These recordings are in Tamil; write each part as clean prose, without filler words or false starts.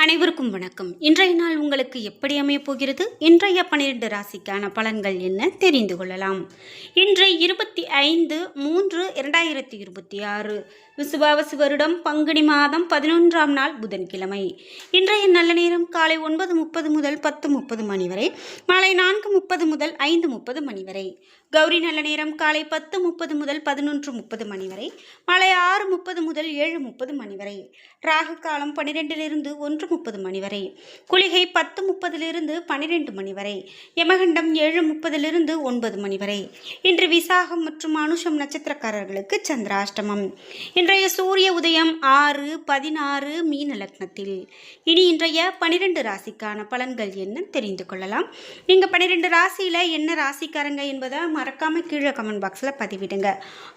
அனைவருக்கும் வணக்கம். இன்றைய நாள் உங்களுக்கு எப்படி அமைய போகிறது? இன்றைய 12 ராசிக்கான பலன்கள் என்ன தெரிந்து கொள்ளலாம். இன்று 25/3/2026 விசுவாவசு வருடம் பங்குனி மாதம் 11ஆம் நாள் புதன்கிழமை. இன்றைய நல்ல நேரம் காலை 9:30 முதல் 10:30 மணி வரை, மாலை 4:30 முதல் 5:30 மணி வரை. கௌரி நல்ல நேரம் காலை 10:30 முதல் 11:30 மணி வரை, மாலை 6:30 முதல் 7:30 மணி வரை. ராகு காலம் 12லிருந்து 1:30 மணி வரை. குளிகை 10:30லிருந்து 12 மணி வரை. யமகண்டம் 7:30லிருந்து 9 மணி வரை. இன்று விசாகம் மற்றும் அனுஷம் நட்சத்திரக்காரர்களுக்கு சந்திராஷ்டமம். இன்றைய சூரிய உதயம் 6:16 மீன லக்னத்தில். இனி இன்றைய 12 ராசிக்கான பலன்கள் என்ன தெரிந்து கொள்ளலாம். நீங்கள் 12 ராசியில் என்ன ராசிக்காரங்க என்பதை மறக்காமல் கீழே கமெண்ட் பாக்ஸில் பதிவிடுங்க.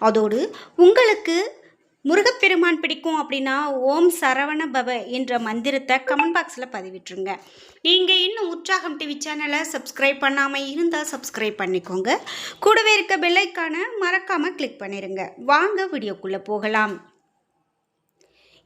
அதோடு உங்களுக்கு முருகப்பெருமான் பிடிக்கும் அப்படின்னா ஓம் சரவண பவ என்ற மந்திரத்தை கமெண்ட் பாக்ஸில் பதிவிட்டுருங்க. நீங்கள் இன்னும் உற்சாகம் டிவி சேனலை சப்ஸ்கிரைப் பண்ணாமல் இருந்தால் சப்ஸ்கிரைப் பண்ணிக்கோங்க. கூடவே இருக்க பெல்லைக்கான மறக்காமல் கிளிக் பண்ணிடுங்க. வாங்க வீடியோக்குள்ளே போகலாம்.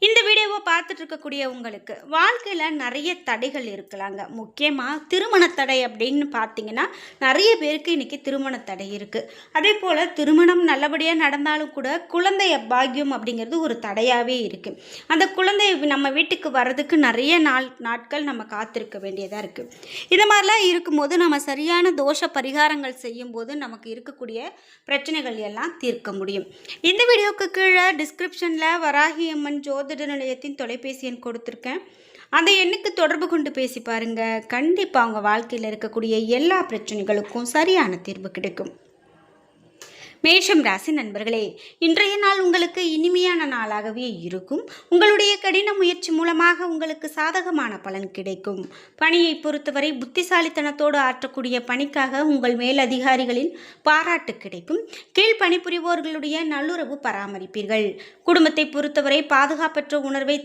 இந்த வீடியோவை பார்த்துட்டு இருக்கக்கூடிய உங்களுக்கு வாழ்க்கையில் நிறைய தடைகள் இருக்கலாங்க. முக்கியமாக திருமண தடை அப்படின்னு பார்த்தீங்கன்னா நிறைய பேருக்கு இன்றைக்கி திருமண தடை இருக்குது. அதே போல் திருமணம் நல்லபடியாக நடந்தாலும் கூட குழந்தை பாக்கியம் அப்படிங்கிறது ஒரு தடையாகவே இருக்குது. அந்த குழந்தை நம்ம வீட்டுக்கு வர்றதுக்கு நிறைய நாட்கள் நம்ம காத்திருக்க வேண்டியதாக இருக்குது. இந்த மாதிரிலாம் இருக்கும்போது நம்ம சரியான தோஷ பரிகாரங்கள் செய்யும்போது நமக்கு இருக்கக்கூடிய பிரச்சனைகள் எல்லாம் தீர்க்க முடியும். இந்த வீடியோவுக்கு கீழே டிஸ்கிரிப்ஷனில் வராகி அம்மன் ஜோதிட நிலையத்தின் தொலைபேசி எண் கொடுத்துருக்கேன். அந்த எண்ணுக்கு தொடர்பு கொண்டு பேசி பாருங்க. கண்டிப்பாக அவங்க வாழ்க்கையில் இருக்கக்கூடிய எல்லா பிரச்சனைகளுக்கும் சரியான தீர்வு கிடைக்கும். மேஷம் ராசி நண்பர்களே, இன்றைய நாள் உங்களுக்கு இனிமையான நாளாகவே இருக்கும். உங்களுடைய கடின முயற்சி மூலமாக உங்களுக்கு சாதகமான பலன் கிடைக்கும். பணியை பொறுத்தவரை புத்திசாலித்தனத்தோடு ஆற்றக்கூடிய பணிக்காக உங்கள் மேல் அதிகாரிகளின் பாராட்டு கிடைக்கும். கீழ் பணிபுரிவோர்களுடைய நல்லுறவு பராமரிப்பீர்கள். குடும்பத்தை பொறுத்தவரை பாதுகாப்பற்ற உணர்வை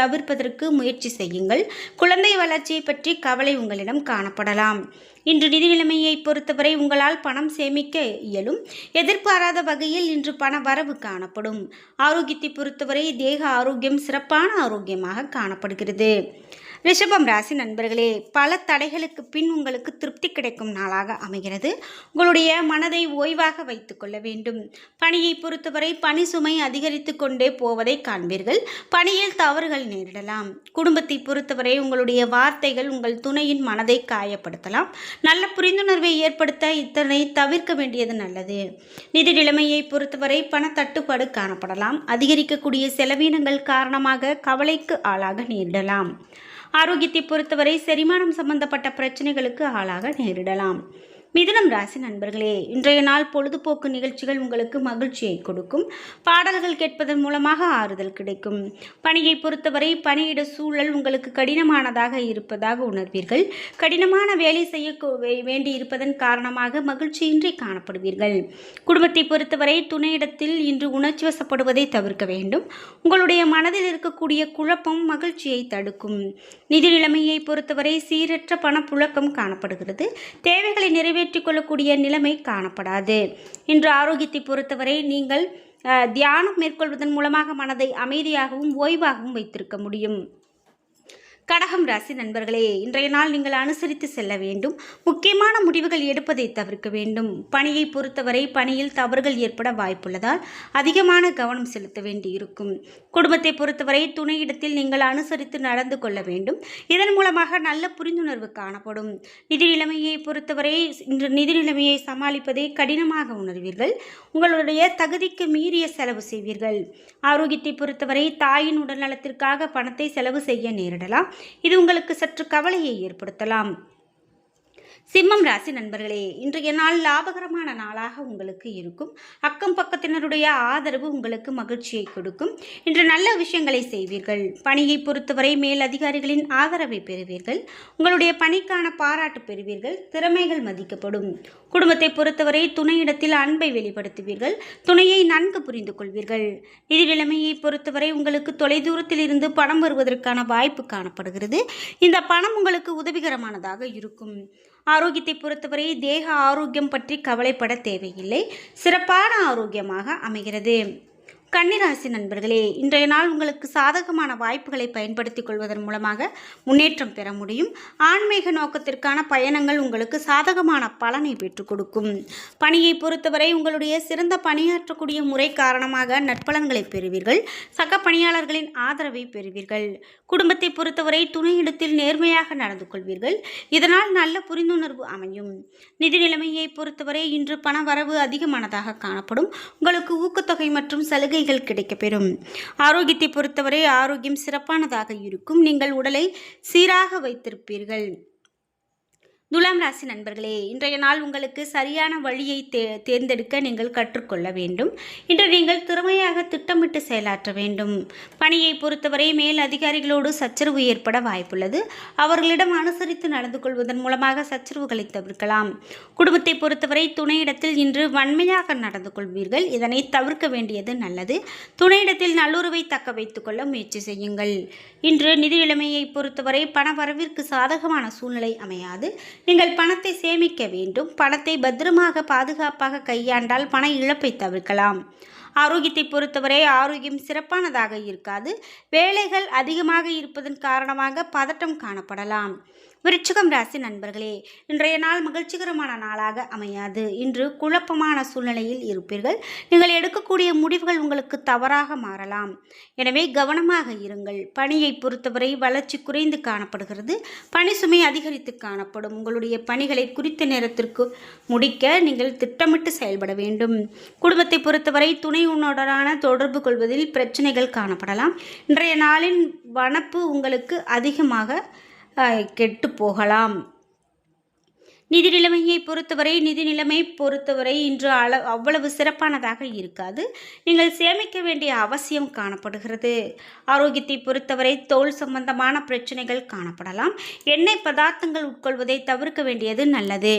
தவிர்ப்பதற்கு முயற்சி செய்யுங்கள். குழந்தை வளர்ச்சியை பற்றி கவலை உங்களிடம் காணப்படலாம். இன்று நிதி நிலைமையை பொறுத்தவரை உங்களால் பணம் சேமிக்க இயலும். எதிர்பாராத வகையில் இன்று பண வரவு காணப்படும். ஆரோக்கியத்தை பொறுத்தவரை தேக ஆரோக்கியம் சிறப்பான ஆரோக்கியமாக காணப்படுகிறது. ரிஷபம் ராசி நண்பர்களே, பல தடைகளுக்கு பின் உங்களுக்கு திருப்தி கிடைக்கும் நாளாக அமைகிறது. உங்களுடைய மனதை ஓய்வாக வைத்து கொள்ள வேண்டும். பணியை பொறுத்தவரை பணி சுமை அதிகரித்து கொண்டே போவதை காண்பீர்கள். பணியில் தவறுகள் நேரிடலாம். குடும்பத்தை பொறுத்தவரை உங்களுடைய வார்த்தைகள் உங்கள் துணையின் மனதை காயப்படுத்தலாம். நல்ல புரிந்துணர்வை ஏற்படுத்த இத்தனை தவிர்க்க வேண்டியது நல்லது. நிதி நிலைமையை பொறுத்தவரை பண தட்டுப்பாடு காணப்படலாம். அதிகரிக்கக்கூடிய செலவினங்கள் காரணமாக கவலைக்கு ஆளாக நேரிடலாம். ஆரோக்கியத்தை பொறுத்தவரை செரிமானம் சம்பந்தப்பட்ட பிரச்சனைகளுக்கு ஆளாக நேரிடலாம். மிதுனம் ராசி நண்பர்களே, இன்றைய நாள் பொழுதுபோக்கு நிகழ்ச்சிகள் உங்களுக்கு மகிழ்ச்சியை கொடுக்கும். பாடல்கள் கேட்பதன் மூலமாக ஆறுதல் கிடைக்கும். பணியை பொறுத்தவரை பணியிட சூழல் உங்களுக்கு கடினமானதாக இருப்பதாக உணர்வீர்கள். கடினமான வேலை செய்ய வேண்டி இருப்பதன் காரணமாக மகிழ்ச்சியின்றி காணப்படுவீர்கள். குடும்பத்தை பொறுத்தவரை துணையிடத்தில் இன்று உணர்ச்சி வசப்படுவதை தவிர்க்க வேண்டும். உங்களுடைய மனதில் இருக்கக்கூடிய குழப்பம் மகிழ்ச்சியை தடுக்கும். நிதி நிலைமையை பொறுத்தவரை சீரற்ற பணப்புழக்கம் காணப்படுகிறது. தேவைகளை நிறைவேற்றிக் கொள்ளக்கூடிய நிலைமை காணப்படாது. இன்று ஆரோக்கியத்தை பொறுத்தவரை நீங்கள் தியானம் மேற்கொள்வதன் மூலமாக மனதை அமைதியாகவும் ஓய்வாகவும் வைத்திருக்க முடியும். கடகம் ராசி நண்பர்களே, இன்றைய நாள் நீங்கள் அனுசரித்து செல்ல வேண்டும். முக்கியமான முடிவுகள் எடுப்பதை தவிர்க்க வேண்டும். பணியை பொறுத்தவரை பணியில் தவறுகள் ஏற்பட வாய்ப்புள்ளதால் அதிகமான கவனம் செலுத்த வேண்டியிருக்கும். குடும்பத்தை பொறுத்தவரை துணையிடத்தில் நீங்கள் அனுசரித்து நடந்து கொள்ள வேண்டும். இதன் மூலமாக நல்ல புரிந்துணர்வு காணப்படும். நிதி நிலைமையை பொறுத்தவரை இன்று நிதி நிலைமையை சமாளிப்பதை கடினமாக உணர்வீர்கள். உங்களுடைய தகுதிக்கு மீறிய செலவு செய்வீர்கள். ஆரோக்கியத்தை பொறுத்தவரை தாயின் உடல்நலத்திற்காக பணத்தை செலவு செய்ய நேரிடலாம். இது உங்களுக்கு சற்று கவலையை ஏற்படுத்தலாம். சிம்மம் ராசி நண்பர்களே, இன்றைய நாள் லாபகரமான நாளாக உங்களுக்கு இருக்கும். அக்கம் பக்கத்தினருடைய ஆதரவு உங்களுக்கு மகிழ்ச்சியை கொடுக்கும். இன்று நல்ல விஷயங்களை செய்வீர்கள். பணியை பொறுத்தவரை மேல் அதிகாரிகளின் ஆதரவை பெறுவீர்கள். உங்களுடைய பணிக்கான பாராட்டு பெறுவீர்கள். திறமைகள் மதிக்கப்படும். குடும்பத்தை பொறுத்தவரை துணையிடத்தில் அன்பை வெளிப்படுத்துவீர்கள். துணையை நன்கு புரிந்து கொள்வீர்கள். நிதி நிலைமையை பொறுத்தவரை உங்களுக்கு தொலைதூரத்தில் இருந்து பணம் வருவதற்கான வாய்ப்பு காணப்படுகிறது. இந்த பணம் உங்களுக்கு உதவிகரமானதாக இருக்கும். ஆரோக்கியத்தை பொறுத்தவரை தேக ஆரோக்கியம் பற்றி கவலைப்பட தேவையில்லை. சிறப்பான ஆரோக்கியமாக அமைகிறது. கன்னிராசி நண்பர்களே, இன்றைய நாள் உங்களுக்கு சாதகமான வாய்ப்புகளை பயன்படுத்திக் கொள்வதன் மூலமாக முன்னேற்றம் பெற முடியும். ஆன்மீக நோக்கத்திற்கான பயணங்கள் உங்களுக்கு சாதகமான பலனை பெற்றுக் கொடுக்கும். பணியை பொறுத்தவரை உங்களுடைய சிறந்த பணியாற்றக்கூடிய முறை காரணமாக நற்பலன்களை பெறுவீர்கள். சக பணியாளர்களின் ஆதரவை பெறுவீர்கள். குடும்பத்தை பொறுத்தவரை துணையிடத்தில் நேர்மையாக நடந்து கொள்வீர்கள். இதனால் நல்ல புரிந்துணர்வு அமையும். நிதி நிலைமையை பொறுத்தவரை இன்று பண வரவு அதிகமானதாக காணப்படும். உங்களுக்கு ஊக்கத்தொகை மற்றும் சலுகைகள் கிடைக்கப்பெறும். ஆரோக்கியத்தை பொறுத்தவரை ஆரோக்கியம் சிறப்பானதாக இருக்கும். நீங்கள் உடலை சீராக வைத்திருப்பீர்கள். துலாம் ராசி நண்பர்களே, இன்றைய நாள் உங்களுக்கு சரியான வழியை தேர்ந்தெடுக்க நீங்கள் கற்றுக்கொள்ள வேண்டும். இன்று நீங்கள் திறமையாக திட்டமிட்டு செயலாற்ற வேண்டும். பணியை பொறுத்தவரை மேல் அதிகாரிகளோடு சச்சரவு ஏற்பட வாய்ப்புள்ளது. அவர்களிடம் அனுசரித்து நடந்து கொள்வதன் மூலமாக சச்சரவுகளை தவிர்க்கலாம். குடும்பத்தை பொறுத்தவரை துணையிடத்தில் இன்று வன்மையாக நடந்து கொள்வீர்கள். இதனை தவிர்க்க வேண்டியது நல்லது. துணையிடத்தில் நல்லுறவை தக்க வைத்துக் கொள்ள முயற்சி செய்யுங்கள். இன்று நிதி நிலைமையை பொறுத்தவரை பண வரவிற்கு சாதகமான சூழ்நிலை அமையாது. நீங்கள் பணத்தை சேமிக்க வேண்டும். பணத்தை பத்திரமாக பாதுகாப்பாக கையாண்டால் பண இழப்பை தவிர்க்கலாம். ஆரோக்கியத்தை பொறுத்தவரை ஆரோக்கியம் சிறப்பானதாக இருக்காது. வேலைகள் அதிகமாக இருப்பதன் காரணமாக பதட்டம் காணப்படலாம். விருச்சிகம் ராசி நண்பர்களே, இன்றைய நாள் மகிழ்ச்சிகரமான நாளாக அமையாது. இன்று குழப்பமான சூழ்நிலையில் இருப்பீர்கள். நீங்கள் எடுக்கக்கூடிய முடிவுகள் உங்களுக்கு தவறாக மாறலாம். எனவே கவனமாக இருங்கள். பணியை பொறுத்தவரை வளர்ச்சி குறைந்து காணப்படுகிறது. பணி சுமை அதிகரித்து காணப்படும். உங்களுடைய பணிகளை குறித்த நேரத்திற்கு முடிக்க நீங்கள் திட்டமிட்டு செயல்பட வேண்டும். குடும்பத்தை பொறுத்தவரை துணையுடனான தொடர்பு கொள்வதில் பிரச்சனைகள் காணப்படலாம். இன்றைய நாளின் வனப்பு உங்களுக்கு அதிகமாக கெட்டு போகலாம். நிதி நிலைமையை பொறுத்தவரை இன்று அவ்வளவு சிறப்பானதாக இருக்காது. நீங்கள் சேமிக்க வேண்டிய அவசியம் காணப்படுகிறது. ஆரோக்கியத்தை பொறுத்தவரை தோல் சம்பந்தமான பிரச்சனைகள் காணப்படலாம். எண்ணெய் பதார்த்தங்கள் உட்கொள்வதை தவிர்க்க வேண்டியது நல்லது.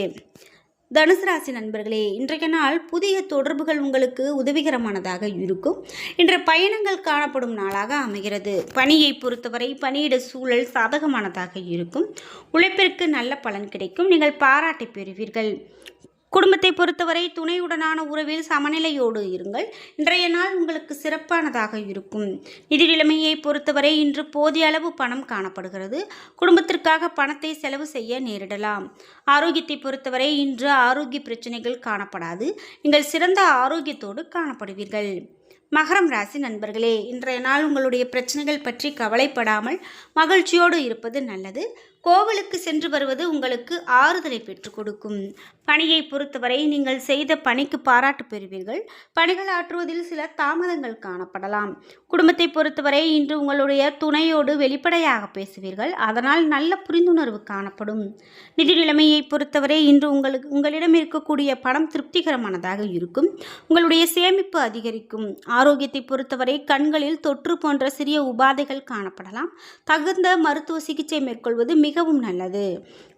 தனுசு ராசி நண்பர்களே, இன்றைய நாள் புதிய தொடர்புகள் உங்களுக்கு உதவிகரமானதாக இருக்கும். இன்று பயணங்கள் காணப்படும் நாளாக அமைகிறது. பணியை பொறுத்தவரை பணியிட சூழல் சாதகமானதாக இருக்கும். உழைப்பிற்கு நல்ல பலன் கிடைக்கும். நீங்கள் பாராட்டை பெறுவீர்கள். குடும்பத்தை பொறுத்தவரை துணையுடனான உறவில் சமநிலையோடு இருங்கள். இன்றைய நாள் உங்களுக்கு சிறப்பானதாக இருக்கும். நிதி நிலைமையை பொறுத்தவரை இன்று போதிய அளவு பணம் காணப்படுகிறது. குடும்பத்திற்காக பணத்தை செலவு செய்ய நேரிடலாம். ஆரோக்கியத்தை பொறுத்தவரை இன்று ஆரோக்கிய பிரச்சனைகள் காணப்படாது. நீங்கள் சிறந்த ஆரோக்கியத்தோடு காணப்படுவீர்கள். மகரம் ராசி நண்பர்களே, இன்றைய நாள் உங்களுடைய பிரச்சனைகள் பற்றி கவலைப்படாமல் மகிழ்ச்சியோடு இருப்பது நல்லது. கோவிலுக்கு சென்று வருவது உங்களுக்கு ஆறுதலை பெற்றுக் கொடுக்கும். பணியை பொறுத்தவரை நீங்கள் செய்த பணிக்கு பாராட்டு பெறுவீர்கள். பணிகள் ஆற்றுவதில் சில தாமதங்கள் காணப்படலாம். குடும்பத்தை பொறுத்தவரை இன்று உங்களுடைய துணையோடு வெளிப்படையாக பேசுவீர்கள். அதனால் நல்ல புரிந்துணர்வு காணப்படும். நிதி நிலைமையை பொறுத்தவரை இன்று உங்களிடம் இருக்கக்கூடிய பணம் திருப்திகரமானதாக இருக்கும். உங்களுடைய சேமிப்பு அதிகரிக்கும். ஆரோக்கியத்தை பொறுத்தவரை கண்களில் தொற்று போன்ற சிறிய உபாதைகள் காணப்படலாம். தகுந்த மருத்துவ சிகிச்சை மேற்கொள்வது மிகவும் நல்லது.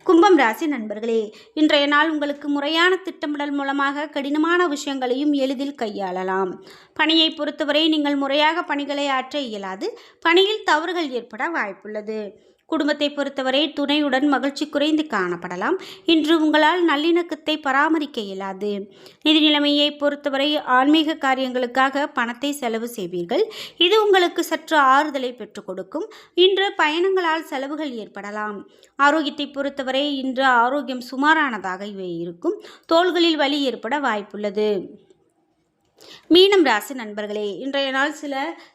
கும்பம் ராசி நண்பர்களே, இன்றைய நாள் உங்களுக்கு முறையான திட்டமிடல் மூலமாக கடினமான விஷயங்களையும் எளிதில் கையாளலாம். பணியை பொறுத்தவரை நீங்கள் முறையாக பணிகளை ஆற்ற இயலாது. பணியில் தவறுகள் ஏற்பட வாய்ப்புள்ளது. குடும்பத்தை பொறுத்தவரை துணையுடன் மகிழ்ச்சி குறைந்து காணப்படலாம். இன்று உங்களால் நல்லிணக்கத்தை பராமரிக்க இயலாது. நிதி நிலைமையை பொறுத்தவரை ஆன்மீக காரியங்களுக்காக பணத்தை செலவு செய்வீர்கள். இது உங்களுக்கு சற்று ஆறுதலை பெற்றுக் கொடுக்கும். இன்று பயணங்களால் செலவுகள் ஏற்படலாம். ஆரோக்கியத்தை பொறுத்தவரை இன்று ஆரோக்கியம் சுமாரானதாக இருக்கும். தோள்களில் வலி ஏற்பட வாய்ப்புள்ளது. மீனம் ராசி நண்பர்களே, இன்றைய நாள் சில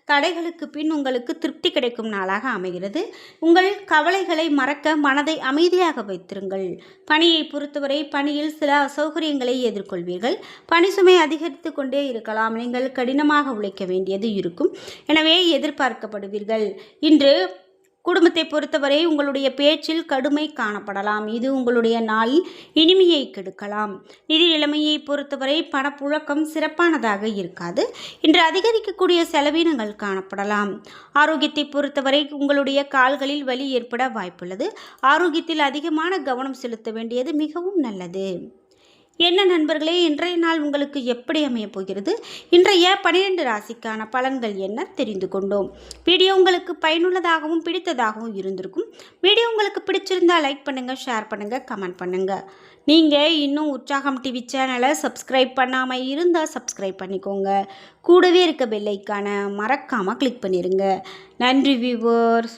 தடைகளுக்கு பின் உங்களுக்கு திருப்தி கிடைக்கும் நாளாக அமைகிறது. உங்கள் கவலைகளை மறக்க மனதை அமைதியாக வைத்திருங்கள். பணியை பொறுத்தவரை பணியில் சில அசௌகரியங்களை எதிர்கொள்வீர்கள். பணி சுமை அதிகரித்து கொண்டே இருக்கலாம். நீங்கள் கடினமாக உழைக்க வேண்டியது இருக்கும். எனவே எதிர்பார்க்கப்படுவீர்கள். இன்று குடும்பத்தை பொறுத்தவரை உங்களுடைய பேச்சில் கடுமை காணப்படலாம். இது உங்களுடைய நாளில் இனிமையை கெடுக்கலாம். நிதி நிலைமையை பொறுத்தவரை பணப்புழக்கம் சிறப்பானதாக இருக்காது. இன்று அதிகரிக்கக்கூடிய செலவினங்கள் காணப்படலாம். ஆரோக்கியத்தை பொறுத்தவரை உங்களுடைய கால்களில் வலி ஏற்பட வாய்ப்புள்ளது. ஆரோக்கியத்தில் அதிகமான கவனம் செலுத்த வேண்டியது மிகவும் நல்லது. என்ன நண்பர்களே, இன்றைய நாள் உங்களுக்கு எப்படி அமையப் போகிறது? இன்றைய 12 ராசிக்கான பலன்கள் என்ன தெரிந்து கொண்டோம். வீடியோ உங்களுக்கு பயனுள்ளதாகவும் பிடித்ததாகவும் இருந்திருக்கும். வீடியோ உங்களுக்கு பிடிச்சிருந்தா லைக் பண்ணுங்கள், ஷேர் பண்ணுங்கள், கமெண்ட் பண்ணுங்கள். நீங்கள் இன்னும் உற்சாகம் டிவி சேனலை சப்ஸ்கிரைப் பண்ணாமல் இருந்தால் சப்ஸ்கிரைப் பண்ணிக்கோங்க. கூடவே இருக்க பெல் ஐக்கானை மறக்காமல் கிளிக் பண்ணிடுங்க. நன்றி வியூவர்ஸ்.